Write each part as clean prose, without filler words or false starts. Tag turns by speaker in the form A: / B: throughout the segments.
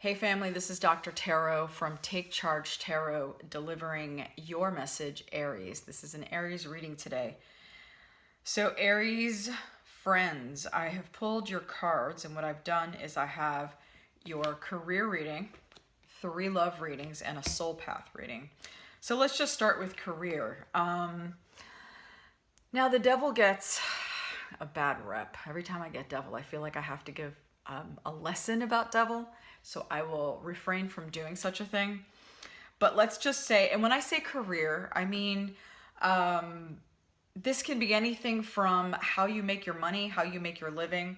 A: Hey family, this is Dr. Tarot from Take Charge Tarot, delivering your message, Aries. This is an Aries reading today. So Aries friends, I have pulled your cards, and what I've done is I have your career reading, 3 love readings, and a soul path reading. So let's just start with career. Now the devil gets a bad rep. Every time I get devil, I feel like I have to give a lesson about devil. So I will refrain from doing such a thing. But let's just say, and when I say career, I mean, this can be anything from how you make your money, how you make your living,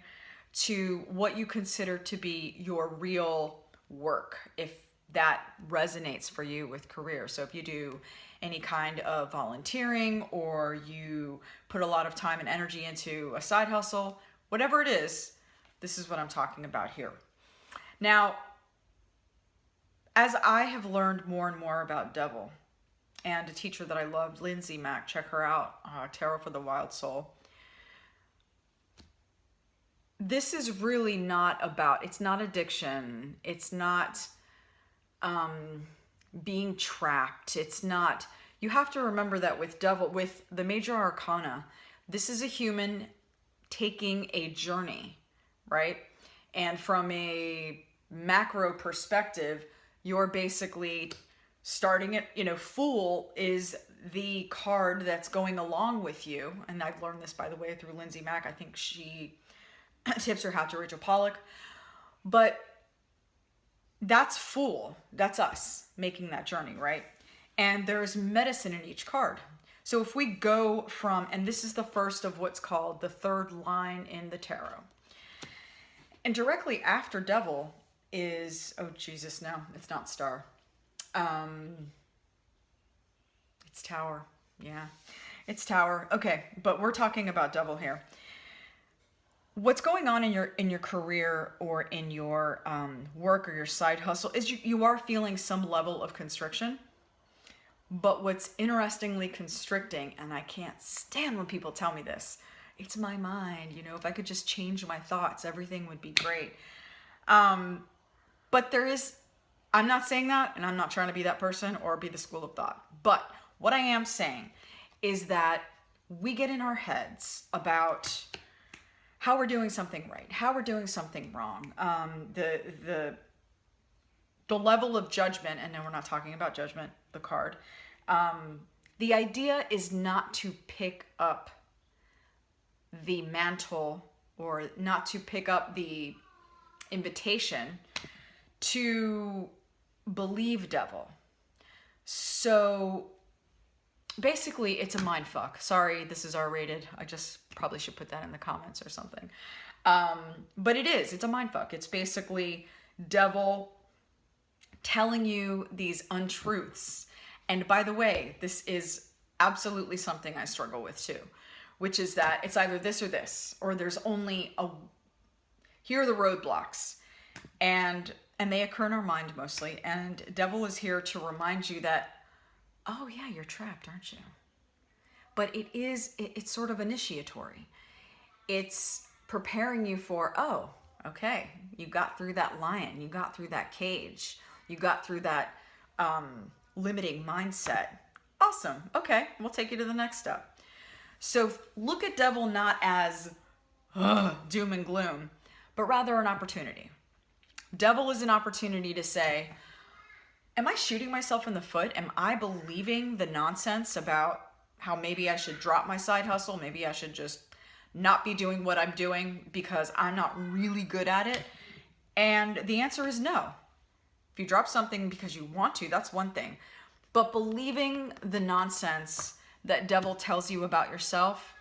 A: to what you consider to be your real work, if that resonates for you with career. So if you do any kind of volunteering, or you put a lot of time and energy into a side hustle, whatever it is, this is what I'm talking about here. Now, as I have learned more and more about devil, and a teacher that I loved, Lindsay Mack, check her out, Tarot for the Wild Soul. This is really not about, it's not addiction. It's not being trapped. It's not, you have to remember that with devil, with the major arcana, this is a human taking a journey, right? And from a macro perspective, you're basically starting it, Fool is the card that's going along with you. And I've learned this, by the way, through Lindsay Mack. I think she tips her hat to Rachel Pollack. But that's Fool. That's us making that journey, right? And there's medicine in each card. So if we go from, and this is the first of what's called the third line in the tarot. And directly after devil is, oh Jesus, no, it's not star. It's tower. Yeah, it's tower. Okay, but we're talking about devil here. What's going on in your career or in your work or your side hustle is you are feeling some level of constriction. But what's interestingly constricting, and I can't stand when people tell me this, it's my mind, if I could just change my thoughts, everything would be great. But there is, I'm not saying that, and I'm not trying to be that person or be the school of thought. But what I am saying is that we get in our heads about how we're doing something right, how we're doing something wrong. The level of judgment, and then we're not talking about judgment, the card. The idea is not to pick up the mantle, or not to pick up the invitation to believe devil. So basically it's a mind fuck. Sorry, this is R-rated. I just probably should put that in the comments or something. But it's a mind fuck. It's basically devil telling you these untruths. And by the way, this is absolutely something I struggle with too, which is that it's either this, or there's only here are the roadblocks, and they occur in our mind mostly. And devil is here to remind you that, oh yeah, you're trapped, aren't you? But it's sort of initiatory. It's preparing you for, oh, okay, you got through that lion, you got through that cage, you got through that limiting mindset. Awesome. Okay, we'll take you to the next step. So look at devil not as doom and gloom, but rather an opportunity. Devil is an opportunity to say, am I shooting myself in the foot? Am I believing the nonsense about how maybe I should drop my side hustle? Maybe I should just not be doing what I'm doing because I'm not really good at it? And the answer is no. If you drop something because you want to, that's one thing. But believing the nonsense that devil tells you about yourself,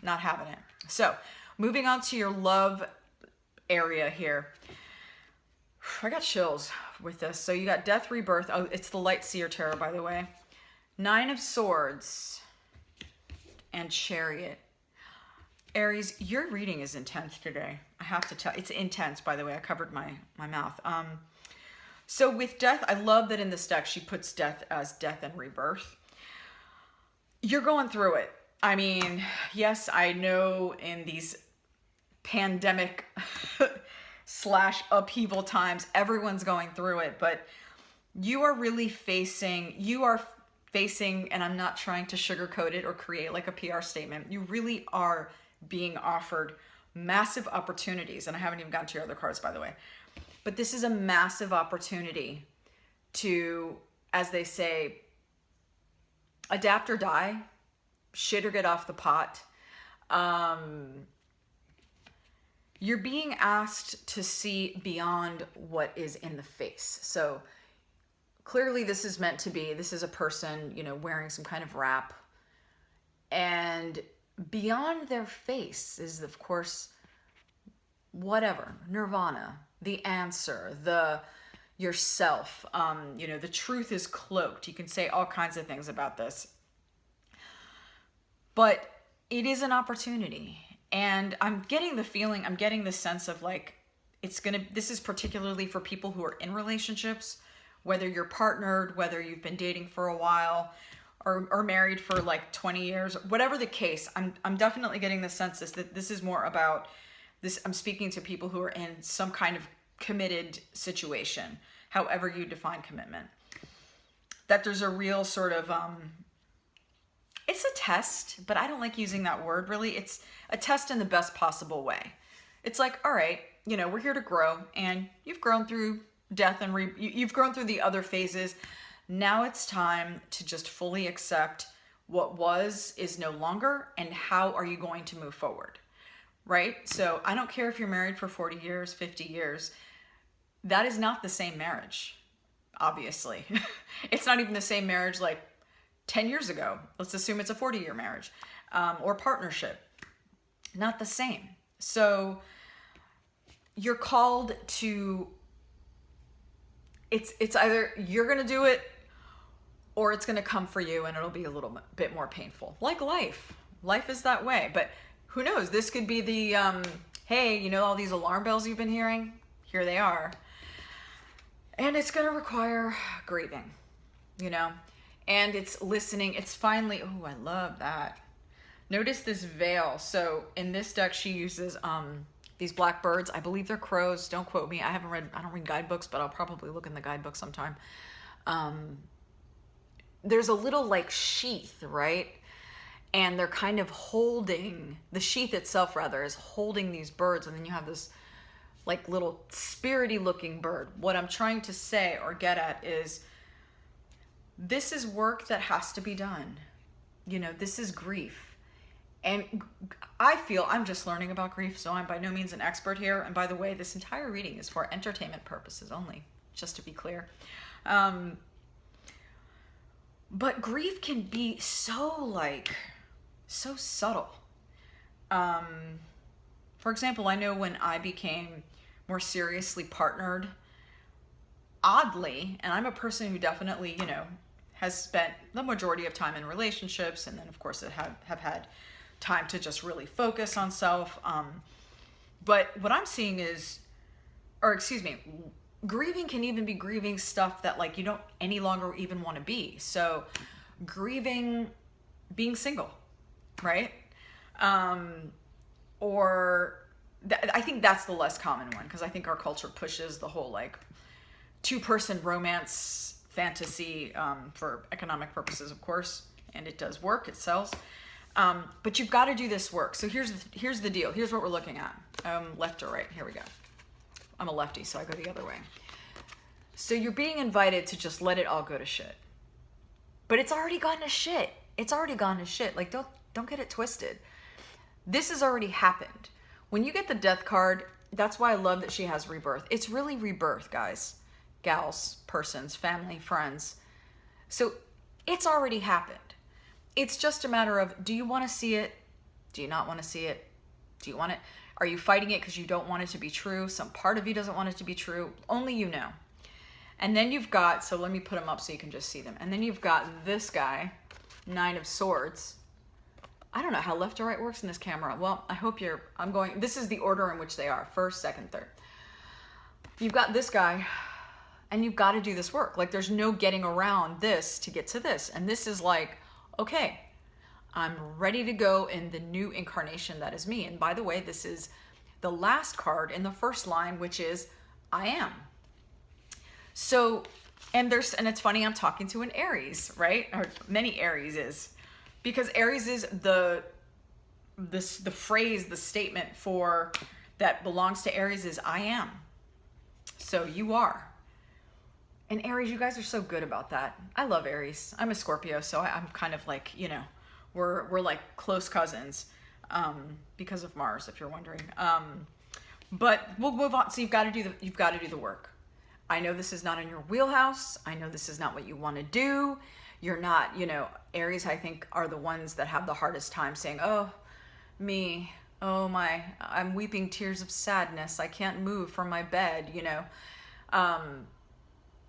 A: not having it. So moving on to your love area here. I got chills with this. So you got death, rebirth. Oh, it's the light Seer tarot, by the way. 9 of Swords and Chariot. Aries, your reading is intense today. I have to tell, it's intense, by the way. I covered my mouth. So with death, I love that in this deck, she puts death as death and rebirth. You're going through it. I mean, yes, I know in these pandemic / upheaval times. Everyone's going through it, but you are facing, and I'm not trying to sugarcoat it or create like a PR statement. You really are being offered massive opportunities. And I haven't even gotten to your other cards, by the way. But this is a massive opportunity to, as they say, adapt or die, shit or get off the pot. You're being asked to see beyond what is in the face. So clearly this is meant to be, this is a person, you know, wearing some kind of wrap. And beyond their face is, of course, whatever, nirvana, the answer, yourself. You know, the truth is cloaked. You can say all kinds of things about this. But it is an opportunity. And I'm getting the feeling, I'm getting the sense of like, this is particularly for people who are in relationships, whether you're partnered, whether you've been dating for a while, or married for like 20 years, whatever the case. I'm definitely getting the sense that this is more about this. I'm speaking to people who are in some kind of committed situation, however you define commitment. That there's a real sort of, it's a test, but I don't like using that word really. It's a test in the best possible way. It's like, all right, you know, we're here to grow, and you've grown through death and you've grown through the other phases. Now it's time to just fully accept what is no longer, and how are you going to move forward, right? So I don't care if you're married for 40 years, 50 years. That is not the same marriage, obviously. It's not even the same marriage like 10 years ago. Let's assume it's a 40-year marriage or partnership. Not the same. So you're called to, it's either you're going to do it or it's going to come for you, and it'll be a little bit more painful. Like life. Life is that way. But who knows? This could be the, hey, you know all these alarm bells you've been hearing? Here they are. And it's going to require grieving, you know? And it's listening. It's finally, oh, I love that. Notice this veil. So in this deck, she uses these black birds. I believe they're crows. Don't quote me. I don't read guidebooks, but I'll probably look in the guidebook sometime. There's a little like sheath, right? And they're kind of holding, the sheath itself rather, is holding these birds. And then you have this like little spirity looking bird. What I'm trying to say or get at is, this is work that has to be done. You know, this is grief. And I feel I'm just learning about grief, so I'm by no means an expert here. And by the way, this entire reading is for entertainment purposes only, just to be clear. But grief can be so subtle. For example, I know when I became more seriously partnered, oddly, and I'm a person who definitely, you know, has spent the majority of time in relationships, and then of course have had time to just really focus on self. But what I'm seeing is, grieving can even be grieving stuff that like you don't any longer even want to be. So grieving being single, right? I think that's the less common one, because I think our culture pushes the whole like two-person romance fantasy for economic purposes, of course, and it does work, it sells. But you've got to do this work. So here's the deal. Here's what we're looking at. Left or right? Here we go. I'm a lefty, so I go the other way. So you're being invited to just let it all go to shit. But it's already gone to shit. It's already gone to shit. Like, don't get it twisted. This has already happened. When you get the death card, that's why I love that she has rebirth. It's really rebirth, guys, gals, persons, family, friends. So it's already happened. It's just a matter of, do you want to see it? Do you not want to see it? Do you want it? Are you fighting it because you don't want it to be true? Some part of you doesn't want it to be true. Only you know. And then you've got, so let me put them up so you can just see them. And then you've got this guy, 9 of Swords. I don't know how left or right works in this camera. Well, I hope this is the order in which they are. First, second, third. You've got this guy, and you've got to do this work. Like, there's no getting around this to get to this. And this is like, okay, I'm ready to go in the new incarnation that is me. And by the way, this is the last card in the first line, which is I am. So, and it's funny, I'm talking to an Aries, right? Or many Aries is, because Aries is the phrase, the statement for that belongs to Aries is I am. So you are. And Aries, you guys are so good about that. I love Aries. I'm a Scorpio, so I'm kind of like, you know, we're like close cousins because of Mars, if you're wondering. But we'll move on. So you've got to do the work. I know this is not in your wheelhouse. I know this is not what you want to do. You're not, you know, Aries, I think, are the ones that have the hardest time saying, oh, me, oh my, I'm weeping tears of sadness. I can't move from my bed, you know.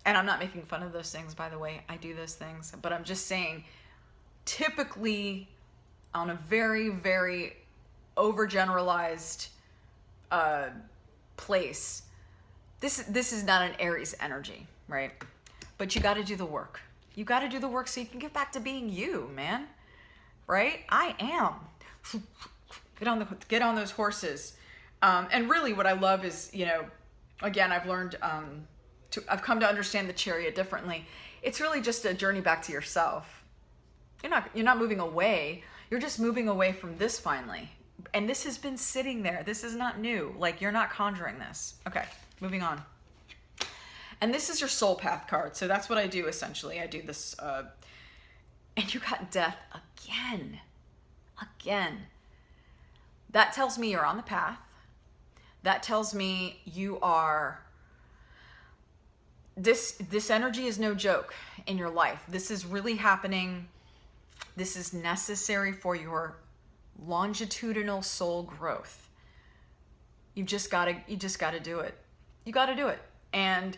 A: And I'm not making fun of those things, by the way. I do those things. But I'm just saying, typically, on a very, very overgeneralized place, this is not an Aries energy, right? But you got to do the work. You got to do the work so you can get back to being you, man. Right? I am. Get on those horses. And really what I love is, you know, again, I've learned, I've come to understand the Chariot differently. It's really just a journey back to yourself. You're not moving away. You're just moving away from this finally. And this has been sitting there. This is not new. Like, you're not conjuring this. Okay, moving on. And this is your soul path card. So that's what I do essentially. I do this, and you got death again. Again. That tells me you're on the path. That tells me you are, this energy is no joke in your life. This is really happening. This is necessary for your longitudinal soul growth. You just gotta do it. You gotta do it. And,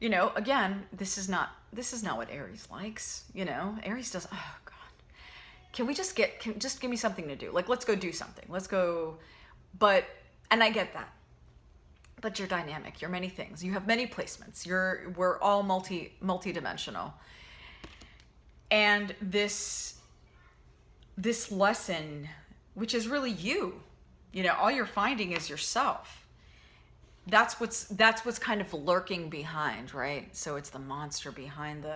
A: you know, again, this is not what Aries likes. You know, Aries does, oh God. Can we just just give me something to do? Like, let's go do something. Let's go. And I get that. But you're dynamic. You're many things. You have many placements. We're all multi-dimensional. And this lesson, which is really you know, all you're finding is yourself. That's what's kind of lurking behind, right? So it's the monster behind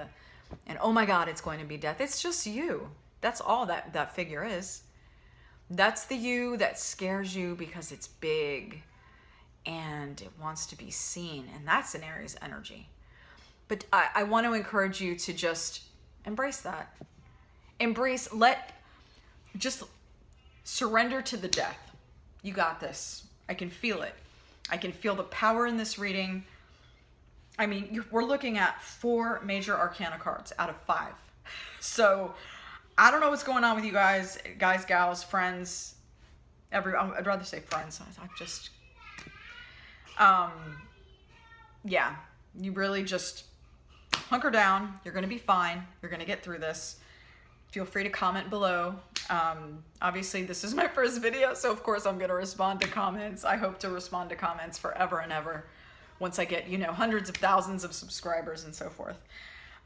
A: and oh my God, it's going to be death. It's just you. That's all that figure is. That's the you that scares you because it's big and it wants to be seen. And that's an Aries energy. But I want to encourage you to just embrace that. Just surrender to the death. You got this. I can feel it. I can feel the power in this reading. I mean, we're looking at 4 major arcana cards out of 5. So I don't know what's going on with you guys, gals, friends. I'd rather say friends. Yeah, you really just hunker down. You're going to be fine. You're going to get through this. Feel free to comment below. Obviously, this is my first video, so of course I'm going to respond to comments. I hope to respond to comments forever and ever once I get, you know, hundreds of thousands of subscribers and so forth.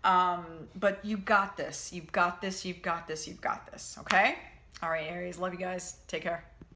A: But you got this. You've got this. You've got this. You've got this. Okay? All right, Aries. Love you guys. Take care.